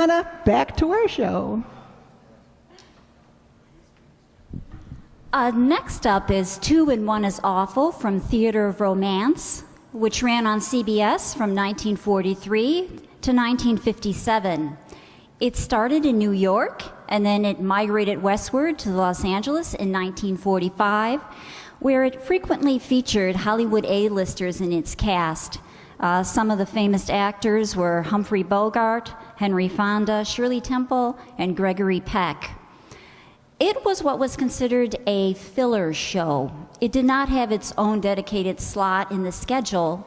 Back to our show. Next up is Two and One is Awful from Theater of Romance, which ran on CBS from 1943 to 1957. It started in New York, and then it migrated westward to Los Angeles in 1945, where it frequently featured Hollywood A-listers in its cast. Some of the famous actors were Humphrey Bogart, Henry Fonda, Shirley Temple, and Gregory Peck. It was what was considered a filler show. It did not have its own dedicated slot in the schedule,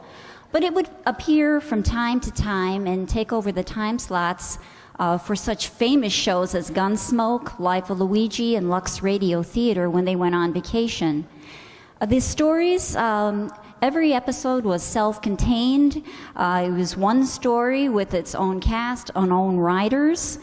but it would appear from time to time and take over the time slots for such famous shows as Gunsmoke, Life of Luigi, and Lux Radio Theater when they went on vacation. The stories, every episode was self-contained. It was one story with its own cast, own writers.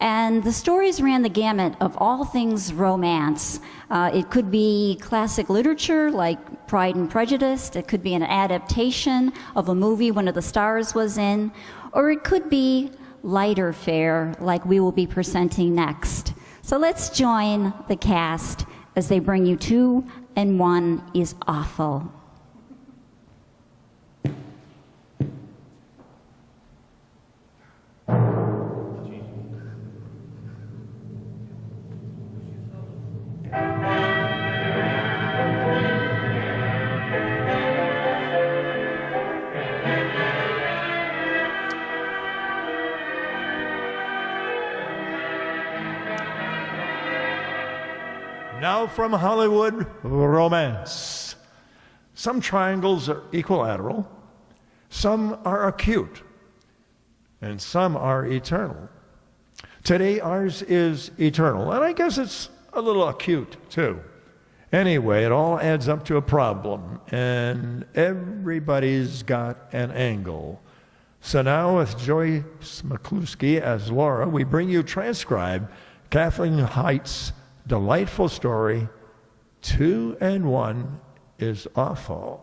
And the stories ran the gamut of all things romance. It could be classic literature like Pride and Prejudice. It could be an adaptation of a movie one of the stars was in. Or it could be lighter fare like we will be presenting next. So let's join the cast as they bring you Two and One is Awful. Now from Hollywood, romance. Some triangles are equilateral, some are acute, and some are eternal. Today ours is eternal, and I guess it's a little acute too. Anyway, it all adds up to a problem, and everybody's got an angle. So now with Joyce McCluskey as Laura, we bring you transcribed Kathleen Height's delightful story, Two and One is Awful.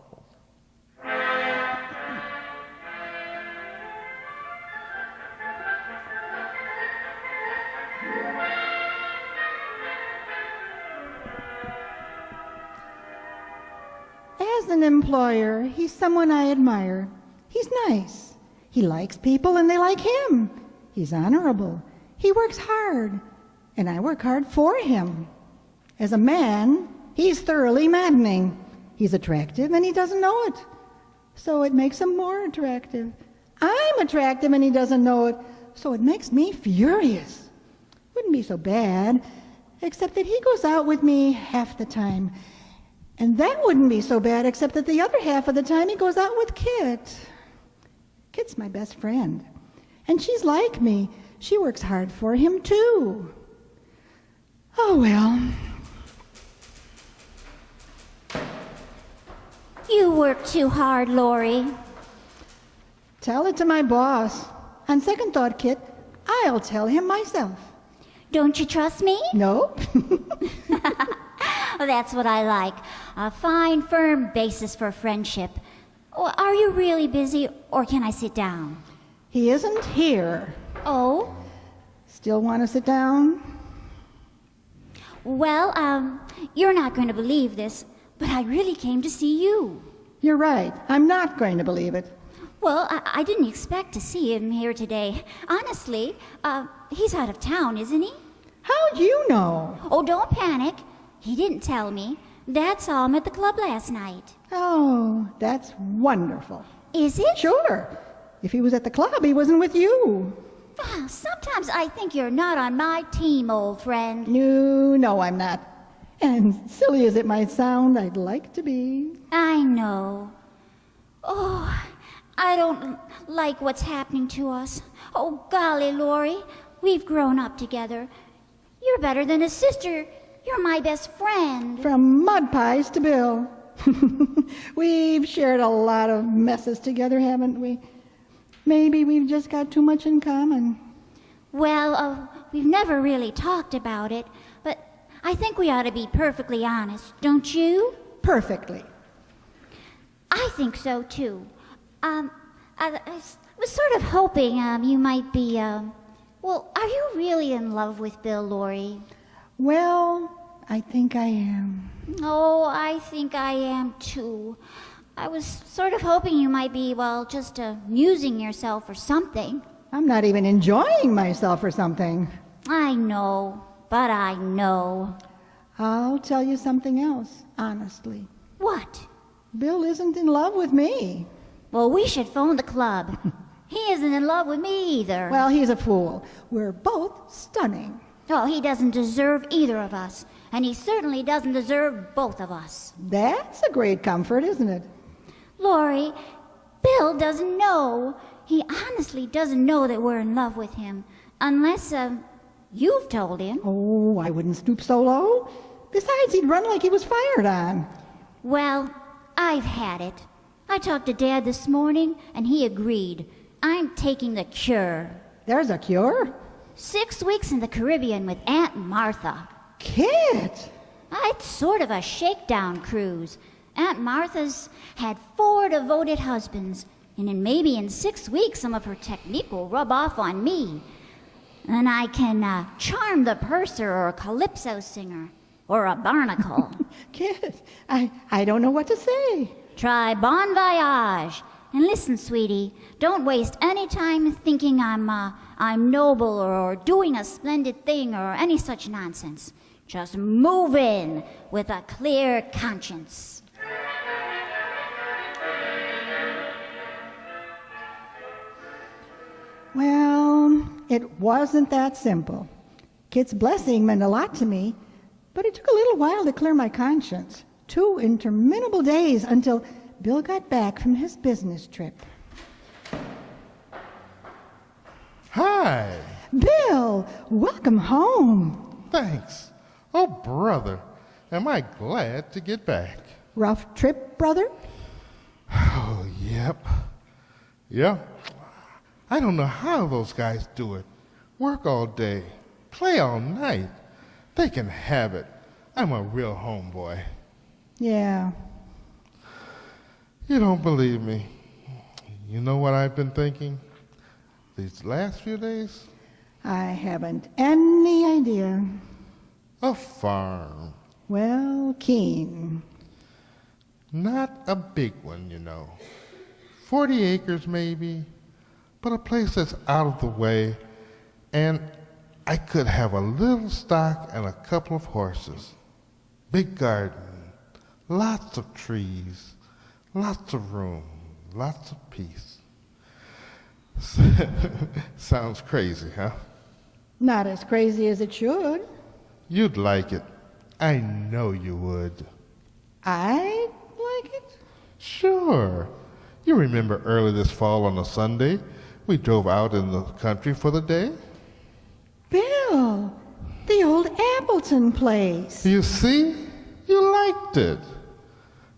As an employer, he's someone I admire. He's nice. He likes people and they like him. He's honorable. He works hard. And I work hard for him. As a man, he's thoroughly maddening. He's attractive and he doesn't know it. So it makes him more attractive. I'm attractive and he doesn't know it. So it makes me furious. Wouldn't be so bad, except that he goes out with me half the time. And that wouldn't be so bad, except that the other half of the time he goes out with Kit. Kit's my best friend. And she's like me. She works hard for him, too. Oh, well. You work too hard, Lori. Tell it to my boss. On second thought, Kit, I'll tell him myself. Don't you trust me? Nope. That's what I like. A fine, firm basis for friendship. Are you really busy, or can I sit down? He isn't here. Oh? Still want to sit down? Well, you're not going to believe this, but I really came to see you. You're right. I'm not going to believe it. Well, I didn't expect to see him here today. Honestly, he's out of town, isn't he? How'd you know? Oh, don't panic. He didn't tell me. Dad saw him at the club last night. Oh, that's wonderful. Is it? Sure. If he was at the club, he wasn't with you. Sometimes I think you're not on my team, old friend. No, I'm not. And silly as it might sound, I'd like to be. I know. Oh, I don't like what's happening to us. Oh, golly, Lori, we've grown up together. You're better than a sister. You're my best friend. From mud pies to Bill. We've shared a lot of messes together, haven't we? Maybe we've just got too much in common. Well, we've never really talked about it, but I think we ought to be perfectly honest, don't you? Perfectly. I think so, too. I was sort of hoping you might be, Well, are you really in love with Bill, Lori? Well, I think I am. Oh, I think I am too. I was sort of hoping you might be, well, just amusing yourself or something. I'm not even enjoying myself or something. I know, but I know. I'll tell you something else, honestly. What? Bill isn't in love with me. Well, we should phone the club. He isn't in love with me either. Well, he's a fool. We're both stunning. Oh, he doesn't deserve either of us. And he certainly doesn't deserve both of us. That's a great comfort, isn't it? Lori, Bill doesn't know. He honestly doesn't know that we're in love with him. Unless, you've told him. Oh, I wouldn't stoop so low. Besides, he'd run like he was fired on. Well, I've had it. I talked to Dad this morning, and he agreed. I'm taking the cure. There's a cure. 6 weeks in the Caribbean with Aunt Martha. Kit! It's sort of a shakedown cruise. Aunt Martha's had 4 devoted husbands, and then maybe in 6 weeks some of her technique will rub off on me. And I can charm the purser or a calypso singer or a barnacle. Kit, I don't know what to say. Try Bon Voyage. And listen, sweetie, don't waste any time thinking I'm noble or doing a splendid thing or any such nonsense. Just move in with a clear conscience. Well, it wasn't that simple. Kit's blessing meant a lot to me, but it took a little while to clear my conscience. 2 interminable days until Bill got back from his business trip. Hi. Bill, welcome home. Thanks. Oh, brother, am I glad to get back. Rough trip, brother? Oh, yep. Yep. I don't know how those guys do it. Work all day, play all night. They can have it. I'm a real homeboy. Yeah. You don't believe me. You know what I've been thinking these last few days? I haven't any idea. A farm. Well, keen. Not a big one, you know. 40 acres maybe, but a place that's out of the way, and I could have a little stock and a couple of horses. Big garden, lots of trees, lots of room, lots of peace. Sounds crazy, huh? Not as crazy as it should. You'd like it. I know you would. I like it? Sure. You remember early this fall on a Sunday, we drove out in the country for the day? Bill, the old Appleton place. You see? You liked it.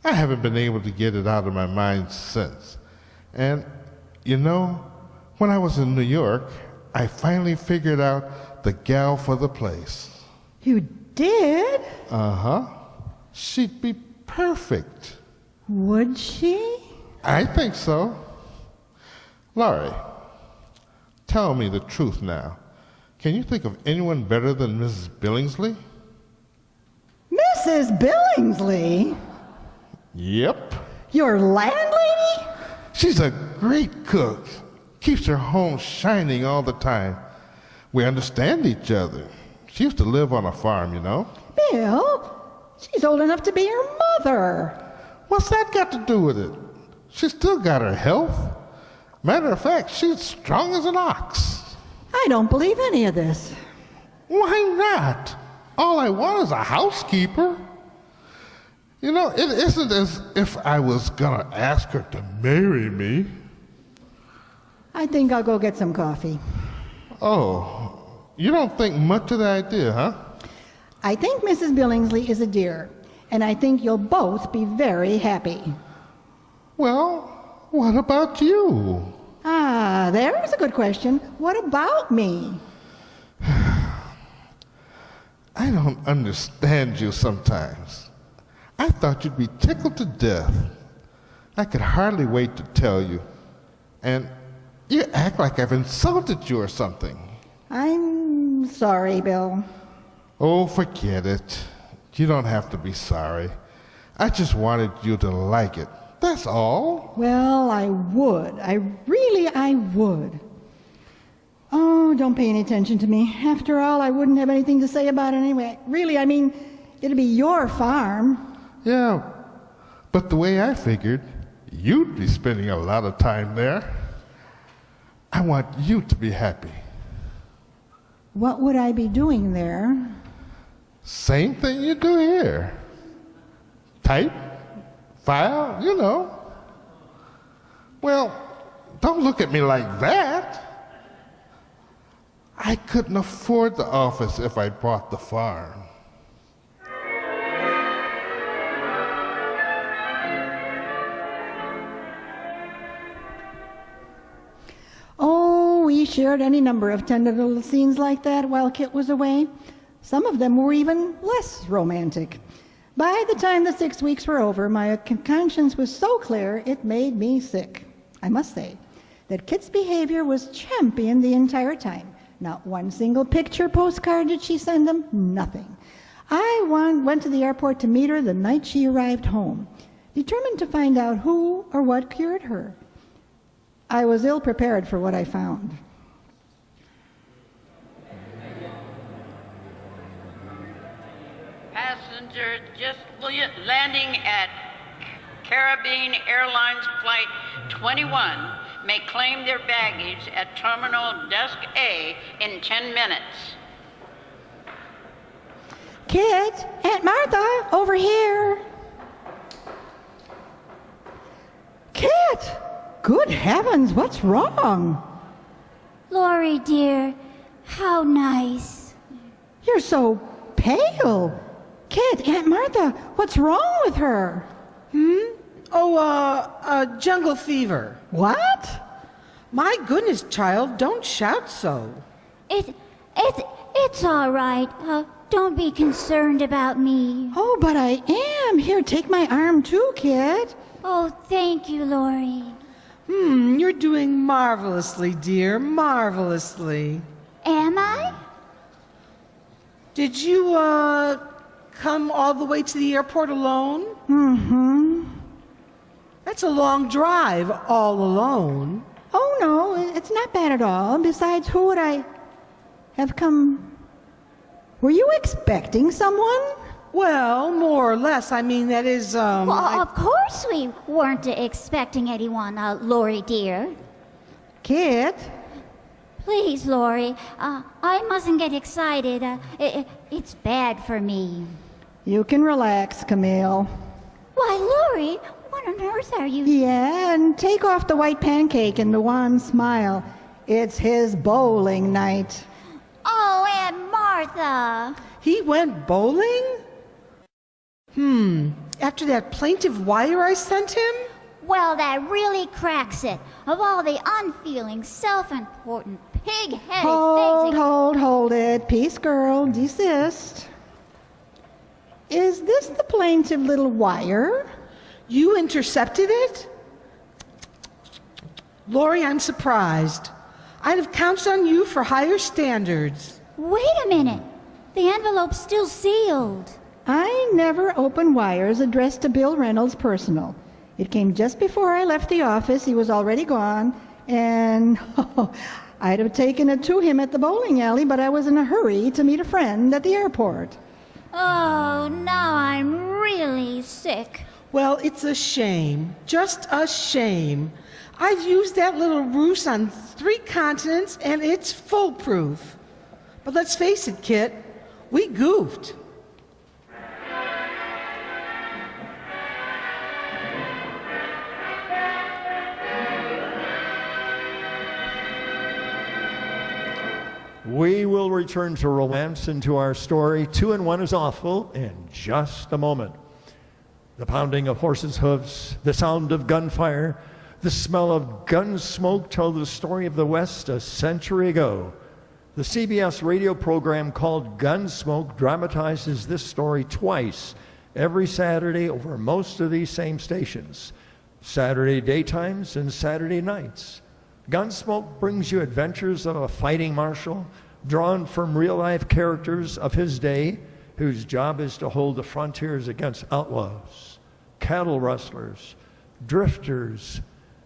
I haven't been able to get it out of my mind since. And, you know, when I was in New York, I finally figured out the gal for the place. You did? Uh-huh. She'd be perfect. Would she? I think so. Laurie, tell me the truth now. Can you think of anyone better than Mrs. Billingsley? Mrs. Billingsley? Yep. Your landlady? She's a great cook. Keeps her home shining all the time. We understand each other. She used to live on a farm, you know. Bill, she's old enough to be your mother. What's that got to do with it? She's still got her health. Matter of fact, she's strong as an ox. I don't believe any of this. Why not? All I want is a housekeeper. You know, it isn't as if I was gonna ask her to marry me. I think I'll go get some coffee. Oh, you don't think much of the idea, huh? I think Mrs. Billingsley is a dear, and I think you'll both be very happy. Well, what about you? Ah, there's a good question. What about me? I don't understand you sometimes. I thought you'd be tickled to death. I could hardly wait to tell you. And you act like I've insulted you or something. I'm sorry, Bill. Oh, forget it. You don't have to be sorry. I just wanted you to like it. That's all. Well, I would. I would. Oh, don't pay any attention to me. After all, I wouldn't have anything to say about it anyway. Really, I mean, it'd be your farm. Yeah, but the way I figured, you'd be spending a lot of time there. I want you to be happy. What would I be doing there? Same thing you do here. Type, file, you know. Well, don't look at me like that. I couldn't afford the office if I bought the farm. Oh, we shared any number of tender little scenes like that while Kit was away. Some of them were even less romantic. By the time the 6 weeks were over, my conscience was so clear it made me sick. I must say that Kit's behavior was champion the entire time. Not one single picture postcard did she send him, nothing. I went to the airport to meet her the night she arrived home, determined to find out who or what cured her. I was ill prepared for what I found. Passengers just landing at Caribbean Airlines Flight 21 may claim their baggage at Terminal Desk A in 10 minutes. Kit, Aunt Martha, over here. Kit! Good heavens, what's wrong? Lori, dear, how nice. You're so pale. Kit, Aunt Martha, what's wrong with her? Jungle fever. What? My goodness, child, don't shout so. It's all right. Don't be concerned about me. Oh, but I am. Here, take my arm too, Kit. Oh, thank you, Lori. You're doing marvelously, dear, marvelously. Am I? Did you, come all the way to the airport alone? Mm-hmm. That's a long drive, all alone. Oh, no, it's not bad at all. Besides, who would I have come? Were you expecting someone? Well, more or less. I mean, that is, Well, of course we weren't expecting anyone, Lori, dear. Kit? Please, Lori, I mustn't get excited. It's bad for me. You can relax, Camille. Why, Lori, what on earth are you... Yeah, and take off the white pancake and the wan smile. It's his bowling night. Oh, Aunt Martha. he went bowling? After that plaintive wire I sent him? Well, that really cracks it. Of all the unfeeling, self-important, pig-headed things... Hold it. Peace, girl. Desist. Is this the plaintive little wire? You intercepted it? Lori, I'm surprised. I'd have counted on you for higher standards. Wait a minute. The envelope's still sealed. I never open wires addressed to Bill Reynolds personal. It came just before I left the office. He was already gone, and I'd have taken it to him at the bowling alley, but I was in a hurry to meet a friend at the airport. Oh, now I'm really sick. Well, it's a shame. Just a shame. I've used that little ruse on 3 continents, and it's foolproof. But let's face it, Kit, we goofed. We will return to romance and to our story, 2 and 1 is Awful, in just a moment. The pounding of horses' hooves, the sound of gunfire, the smell of gun smoke tell the story of the West a century ago. The CBS radio program called Gunsmoke dramatizes this story twice every Saturday over most of these same stations, Saturday daytimes and Saturday nights. Gunsmoke brings you adventures of a fighting marshal, drawn from real-life characters of his day whose job is to hold the frontiers against outlaws, cattle rustlers, drifters,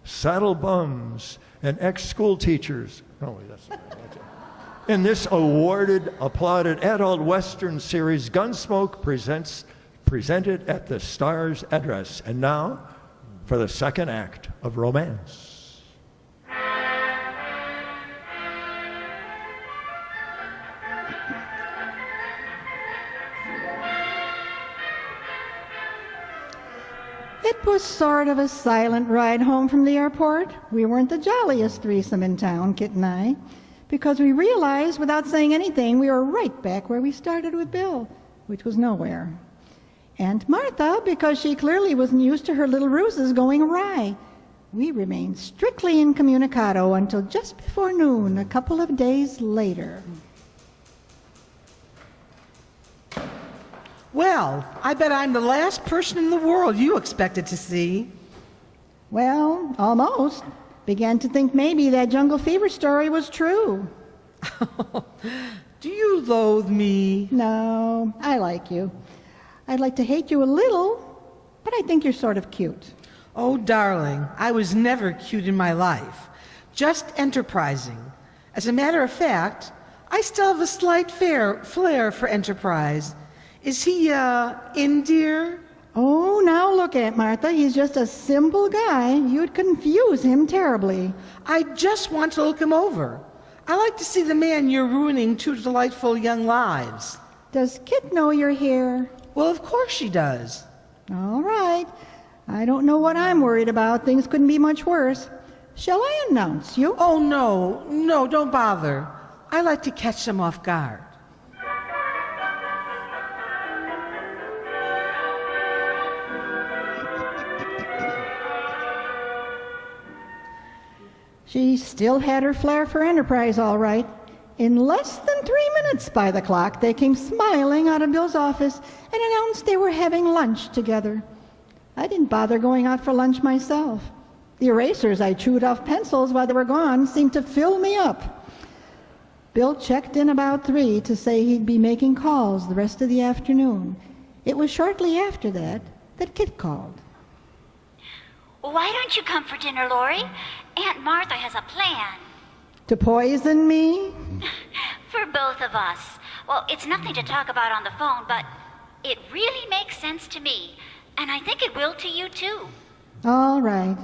saddle bums, and ex-school teachers. Oh, wait, that's not right. That's it. In this awarded, applauded adult Western series, Gunsmoke presented at the Star's address. And now, for the second act of Romance. It was sort of a silent ride home from the airport. We weren't the jolliest threesome in town, Kit and I, because we realized without saying anything we were right back where we started with Bill, which was nowhere. And Martha, because she clearly wasn't used to her little ruses going awry. We remained strictly incommunicado until just before noon, a couple of days later. Well, I bet I'm the last person in the world you expected to see. Well, almost. Began to think maybe that jungle fever story was true. Do you loathe me? No, I like you. I'd like to hate you a little, but I think you're sort of cute. Oh, darling, I was never cute in my life. Just enterprising. As a matter of fact, I still have a slight flair for enterprise. Is he, in, dear? Oh, now look at Martha. He's just a simple guy. You'd confuse him terribly. I just want to look him over. I like to see the man you're ruining two delightful young lives. Does Kit know you're here? Well, of course she does. All right. I don't know what I'm worried about. Things couldn't be much worse. Shall I announce you? Oh, no, don't bother. I like to catch them off guard. She still had her flair for enterprise, all right. In less than 3 minutes by the clock, they came smiling out of Bill's office and announced they were having lunch together. I didn't bother going out for lunch myself. The erasers I chewed off pencils while they were gone seemed to fill me up. Bill checked in about 3 to say he'd be making calls the rest of the afternoon. It was shortly after that Kit called. Why don't you come for dinner, Lori? Aunt Martha has a plan. To poison me? For both of us. Well, it's nothing to talk about on the phone, but it really makes sense to me. And I think it will to you, too. All right.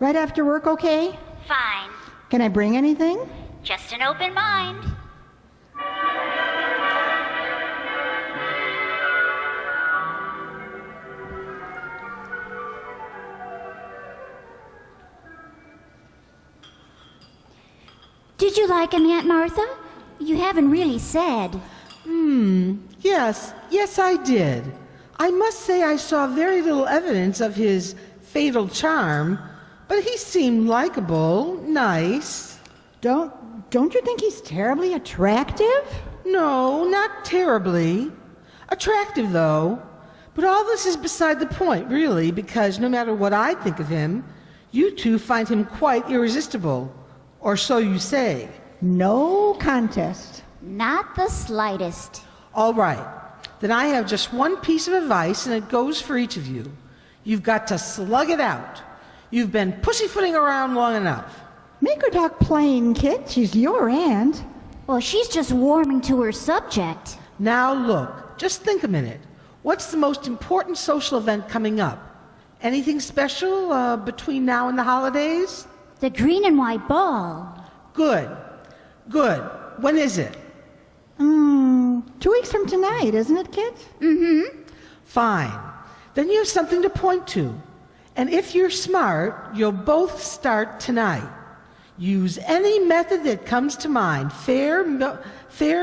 Right after work, okay? Fine. Can I bring anything? Just an open mind. Did you like him, Aunt Martha? You haven't really said. Yes, I did. I must say I saw very little evidence of his fatal charm, but he seemed likable, nice. Don't you think he's terribly attractive? No, not terribly. Attractive, though. But all this is beside the point, really, because no matter what I think of him, you two find him quite irresistible. Or so you say. No contest. Not the slightest. All right. Then I have just one piece of advice, and it goes for each of you. You've got to slug it out. You've been pussyfooting around long enough. Make her talk plain, Kit. She's your aunt. Well, she's just warming to her subject. Now look, just think a minute. What's the most important social event coming up? Anything special between now and the holidays? The green and white ball. Good. When is it? 2 weeks from tonight, isn't it, Kit? Fine. Then you have something to point to. And if you're smart, you'll both start tonight. Use any method that comes to mind, fair,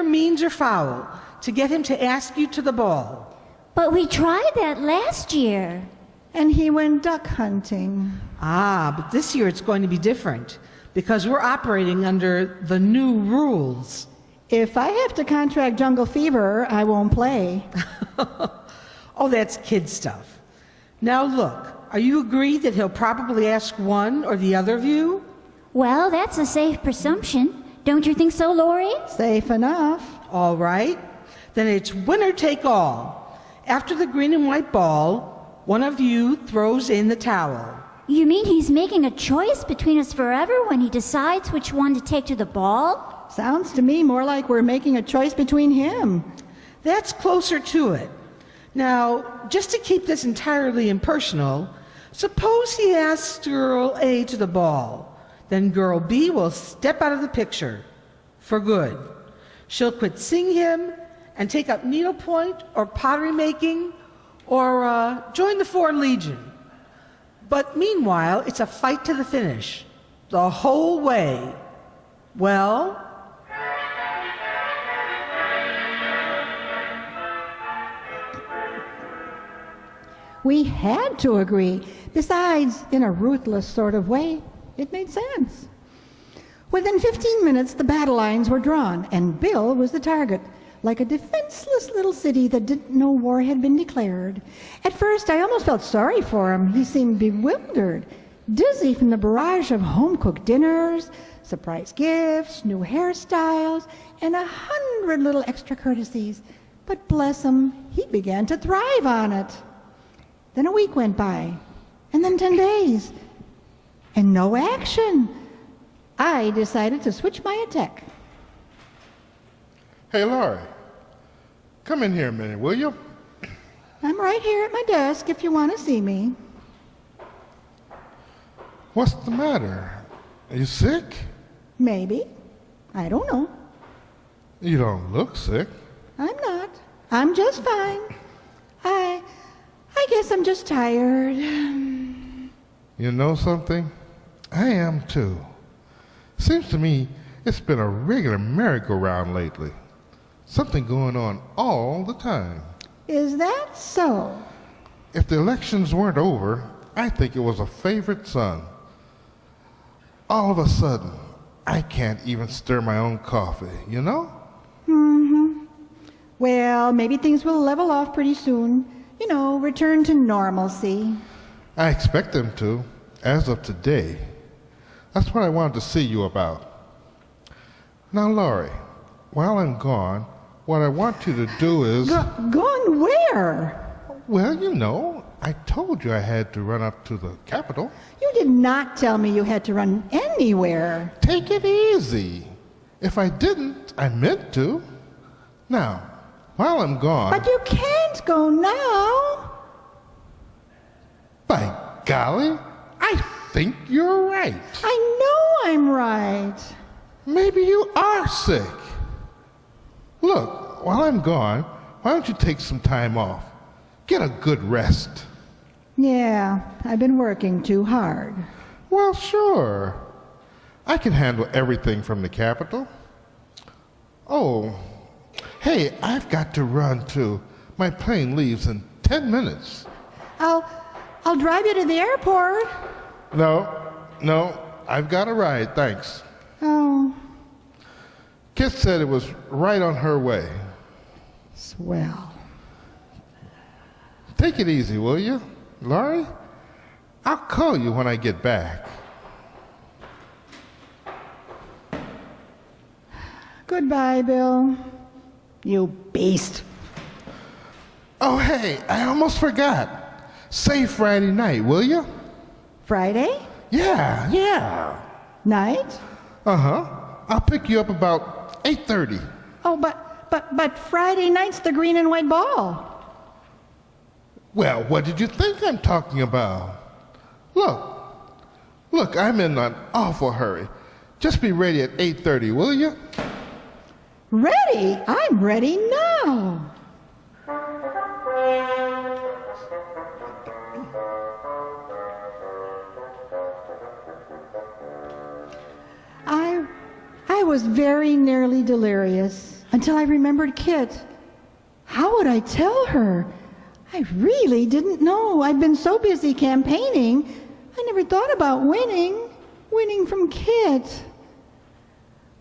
means, or foul, to get him to ask you to the ball. But we tried that last year. And he went duck hunting. But this year it's going to be different, because we're operating under the new rules. If I have to contract jungle fever, I won't play. Oh, that's kid stuff. Now look, are you agreed that he'll probably ask one or the other of you? Well, that's a safe presumption. Don't you think so, Lori? Safe enough. All right. Then it's winner take all. After the green and white ball, one of you throws in the towel. You mean he's making a choice between us forever when he decides which one to take to the ball? Sounds to me more like we're making a choice between him. That's closer to it. Now, just to keep this entirely impersonal, suppose he asks girl A to the ball. Then girl B will step out of the picture for good. She'll quit seeing him and take up needlepoint or pottery making or join the Foreign Legion. But meanwhile, it's a fight to the finish, the whole way. Well, we had to agree. Besides, in a ruthless sort of way, it made sense. Within 15 minutes, the battle lines were drawn, and Bill was the target, like a defenseless little city that didn't know war had been declared. At first, I almost felt sorry for him. He seemed bewildered, dizzy from the barrage of home-cooked dinners, surprise gifts, new hairstyles, and 100 little extra courtesies. But bless him, he began to thrive on it. Then a week went by, and then 10 days, and no action. I decided to switch my attack. Hey, Laurie, come in here a minute, will you? I'm right here at my desk if you want to see me. What's the matter? Are you sick? Maybe. I don't know. You don't look sick. I'm not. I'm just fine. I guess I'm just tired. You know something? I am too. Seems to me it's been a regular merry-go-round lately. Something going on all the time. Is that so? If the elections weren't over, I think it was a favorite son. All of a sudden, I can't even stir my own coffee, you know? Well, maybe things will level off pretty soon. You know, return to normalcy. I expect them to, as of today. That's what I wanted to see you about. Now, Laurie, while I'm gone, what I want you to do is... Gone where? Well, you know, I told you I had to run up to the Capitol. You did not tell me you had to run anywhere. Take it easy. If I didn't, I meant to. Now, while I'm gone... But you can't go now. By golly, I think you're right. I know I'm right. Maybe you are sick. Look, while I'm gone, why don't you take some time off? Get a good rest. Yeah, I've been working too hard. Well, sure. I can handle everything from the Capitol. Oh, hey, I've got to run too. My plane leaves in 10 minutes. I'll drive you to the airport. No, I've got a ride, thanks. Oh, Kit said it was right on her way. swell. Take it easy, will you, Laurie? I'll call you when I get back. Goodbye, Bill. You beast. Oh, hey, I almost forgot. Say Friday night, will you? Friday Yeah. night? Uh-huh. I'll pick you up about 8:30. Oh, but Friday night's the green and white ball. Well, what did you think I'm talking about? Look, I'm in an awful hurry. Just be ready at 8:30, will you? Ready? I'm ready now. I was very nearly delirious until I remembered Kit. How would I tell her? I really didn't know. I'd been so busy campaigning, I never thought about winning from Kit.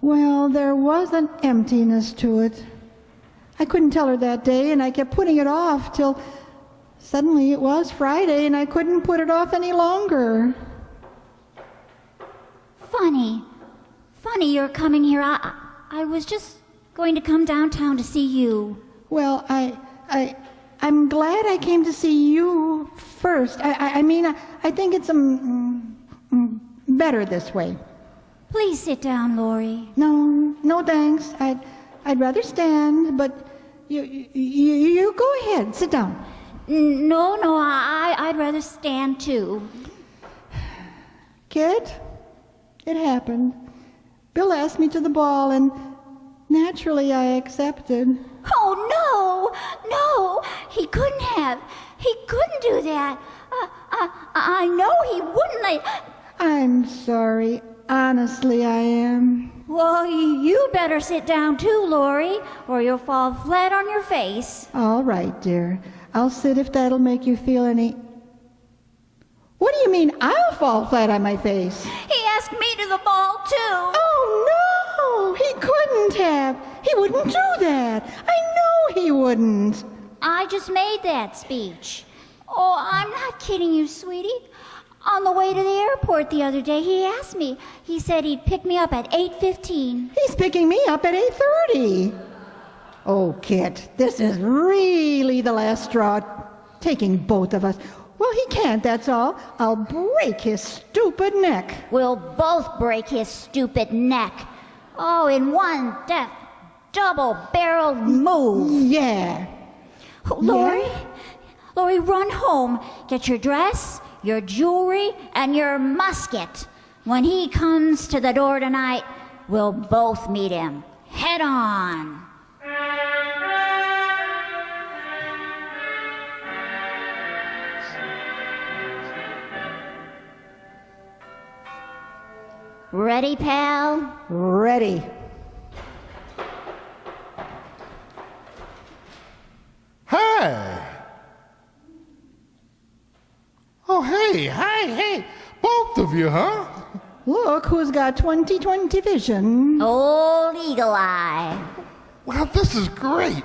Well, there was an emptiness to it. I couldn't tell her that day, and I kept putting it off till suddenly it was Friday, and I couldn't put it off any longer. Funny funny you're coming here. I was just going to come downtown to see you. Well, I'm glad I came to see you first. I mean, I think it's better this way. Please sit down, Lori. No, thanks. I'd rather stand, but you go ahead. Sit down. No, I'd rather stand too. Kid, it happened. Bill asked me to the ball, and naturally I accepted. Oh, no, he couldn't have. He couldn't do that. I know he wouldn't. I'm sorry. Honestly, I am. Well, you better sit down too, Lori, or you'll fall flat on your face. All right, dear. I'll sit if that'll make you feel any... What do you mean I'll fall flat on my face? He asked me to the ball, too. Oh, no! He couldn't have. He wouldn't do that. I know he wouldn't. I just made that speech. Oh, I'm not kidding you, sweetie. On the way to the airport the other day, he asked me. He said he'd pick me up at 8:15. He's picking me up at 8:30. Oh, Kit, this is really the last straw. Taking both of us. Well, he can't, that's all. I'll break his stupid neck. We'll both break his stupid neck. Oh, in one death, double-barreled move. Yeah. Oh, Lori, Yeah? Lori, run home. Get your dress, your jewelry, and your musket. When he comes to the door tonight, we'll both meet him head on. Ready, pal? Ready. Hi. Oh, hey, both of you, huh? Look who's got 20/20 vision. Old Eagle Eye. Well, this is great.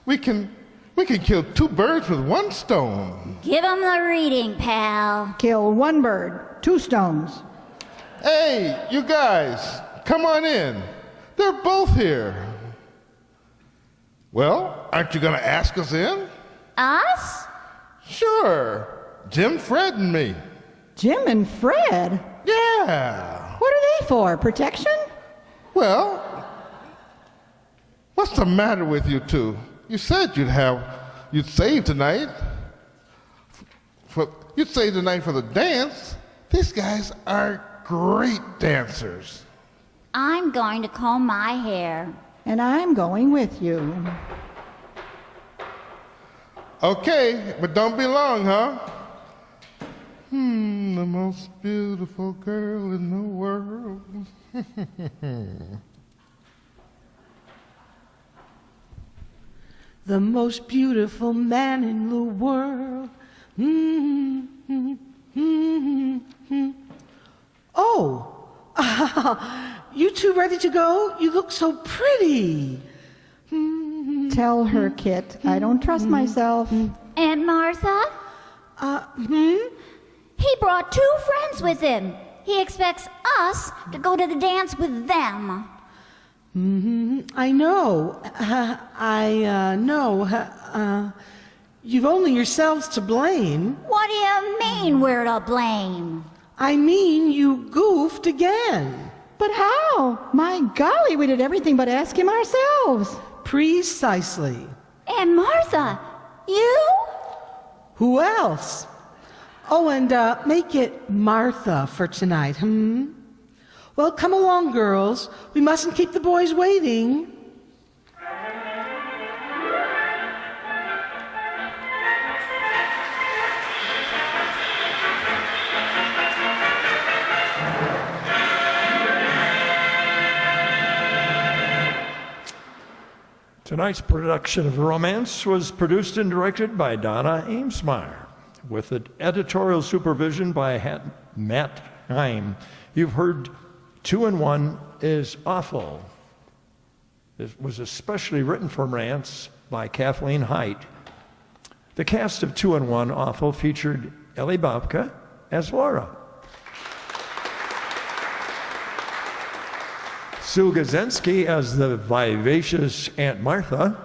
We can kill two birds with one stone. Give him the reading, pal. Kill one bird, 2 stones. Hey, you guys, come on in. They're both here. Well, aren't you going to ask us in? Us? Sure. Jim, Fred, and me. Jim and Fred? Yeah. What are they for? Protection? Well, what's the matter with you two? You said you'd save tonight. You'd save tonight for the dance. These guys are great dancers. I'm going to comb my hair. And I'm going with you. Okay, but don't be long, huh? The most beautiful girl in the world. The most beautiful man in the world. Oh, you two ready to go? You look so pretty. Tell her, Kit. I don't trust myself. Aunt Martha? He brought 2 friends with him. He expects us to go to the dance with them. I know. I know. You've only yourselves to blame. What do you mean we're to blame? I mean, you goofed again. But how? My golly, we did everything but ask him ourselves. Precisely. Aunt Martha, you? Who else? Oh, and make it Martha for tonight, Well, come along, girls. We mustn't keep the boys waiting. Tonight's production of Romance was produced and directed by Donna Amesmeyer, with an editorial supervision by Matt Heim. You've heard 2 and 1 is Awful. It was especially written for Rants by Kathleen Height. The cast of 2 and 1 Awful featured Ellie Babka as Laura, Sue Gazensky as the vivacious Aunt Martha.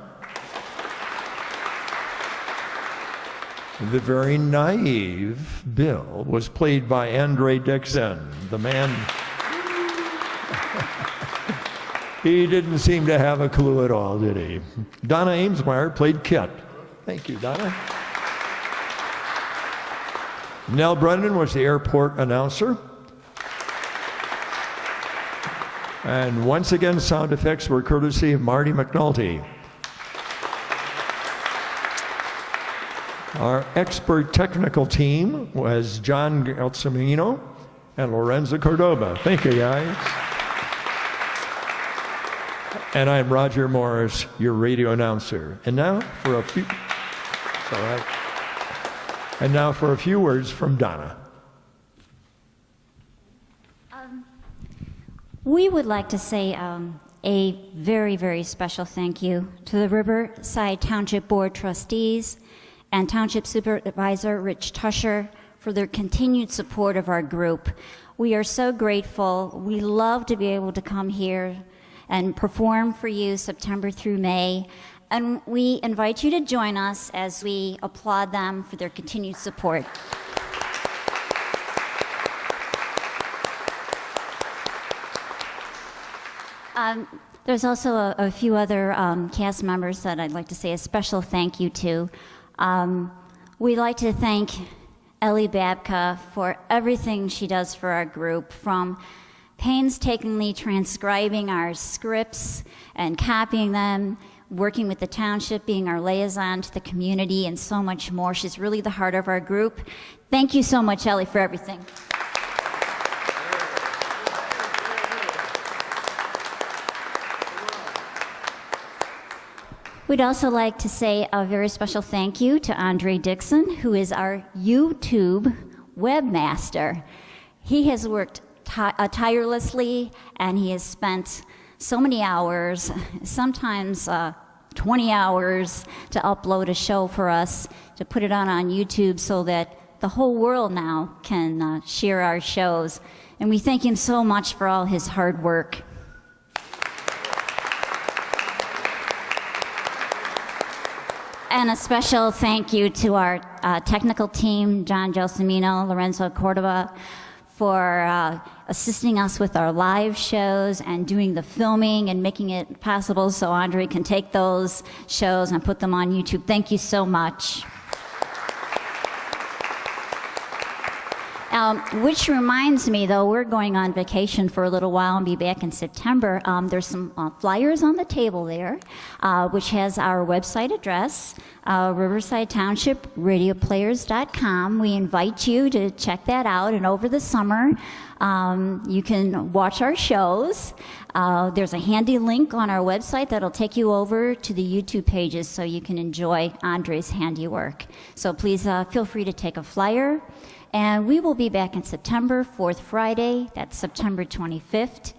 The very naive Bill was played by Andre Dixon, the man. He didn't seem to have a clue at all, did he? Donna Amesmeyer played Kit. Thank you, Donna. Nell Brennan was the airport announcer. And once again, sound effects were courtesy of Marty McNulty. Our expert technical team was John Gelsamino and Lorenzo Cordova. Thank you, guys. And I'm Roger Morris, your radio announcer. And now for a few, all right. And now for a few words from Donna. We would like to say a very, very special thank you to the Riverside Township Board trustees and Township Supervisor Rich Tusher for their continued support of our group. We are so grateful. We love to be able to come here and perform for you September through May. And we invite you to join us as we applaud them for their continued support. There's also a few other cast members that I'd like to say a special thank you to. We'd like to thank Ellie Babka for everything she does for our group, from painstakingly transcribing our scripts and copying them, working with the township, being our liaison to the community, and so much more. She's really the heart of our group. Thank you so much, Ellie, for everything. We'd also like to say a very special thank you to Andre Dixon, who is our YouTube webmaster. He has worked tirelessly, and he has spent so many hours, sometimes 20 hours, to upload a show for us, to put it on YouTube so that the whole world now can share our shows. And we thank him so much for all his hard work. And a special thank you to our technical team, John Gelsamino, Lorenzo Cordova, for assisting us with our live shows and doing the filming and making it possible so Andre can take those shows and put them on YouTube. Thank you so much. Which reminds me, though, we're going on vacation for a little while and be back in September. There's some flyers on the table there, which has our website address, Riverside Township RadioPlayers.com. We invite you to check that out, and over the summer, you can watch our shows. There's a handy link on our website that'll take you over to the YouTube pages so you can enjoy Andre's handiwork. So please feel free to take a flyer. And we will be back in September, 4th Friday, that's September 25th.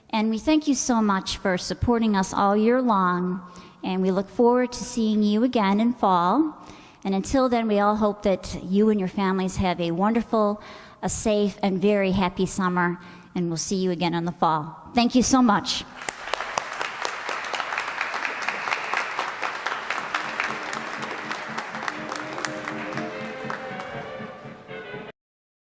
And we thank you so much for supporting us all year long. And we look forward to seeing you again in fall. And until then, we all hope that you and your families have a wonderful, a safe, and very happy summer. And we'll see you again in the fall. Thank you so much.